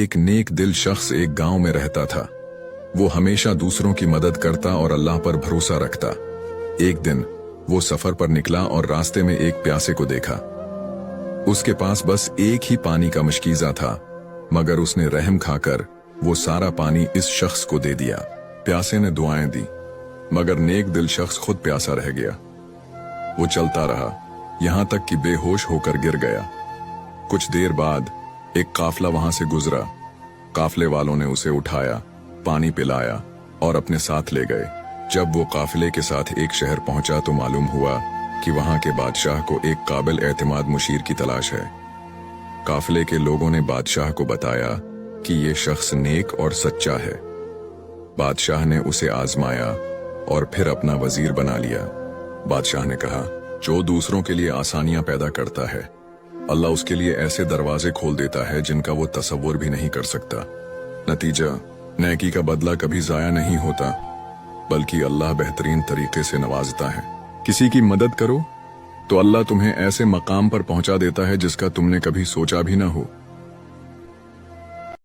एक नेक दिल शख्स एक गांव में रहता था। वो हमेशा दूसरों की मदद करता और अल्लाह पर भरोसा रखता। एक दिन वो सफर पर निकला और रास्ते में एक प्यासे को देखा। उसके पास बस एक ही पानी का मशकीजा था, मगर उसने रहम खाकर वो सारा पानी इस शख्स को दे दिया। प्यासे ने दुआएं दी, मगर नेक दिल शख्स खुद प्यासा रह गया। वो चलता रहा, यहां तक कि बेहोश होकर गिर गया। कुछ देर बाद एक काफला वहां से गुजरा। काफले वालों ने उसे उठाया, पानी पिलाया और अपने साथ ले गए। जब वो काफिले के साथ एक शहर पहुंचा तो मालूम हुआ कि वहां के बादशाह को एक काबिल एतमाद मुशीर की तलाश है। काफिले के लोगों ने बादशाह को बताया कि ये शख्स नेक और सच्चा है। बादशाह ने उसे आजमाया और फिर अपना वजीर बना लिया। बादशाह ने कहा, जो दूसरों के लिए आसानियां पैदा करता है, अल्लाह उसके लिए ऐसे दरवाजे खोल देता है जिनका वो तसव्वुर भी नहीं कर सकता। नतीजा, नेकी का बदला कभी जाया नहीं होता, बल्कि अल्लाह बेहतरीन तरीके से नवाजता है। किसी की मदद करो तो अल्लाह तुम्हें ऐसे मकाम पर पहुंचा देता है जिसका तुमने कभी सोचा भी ना हो।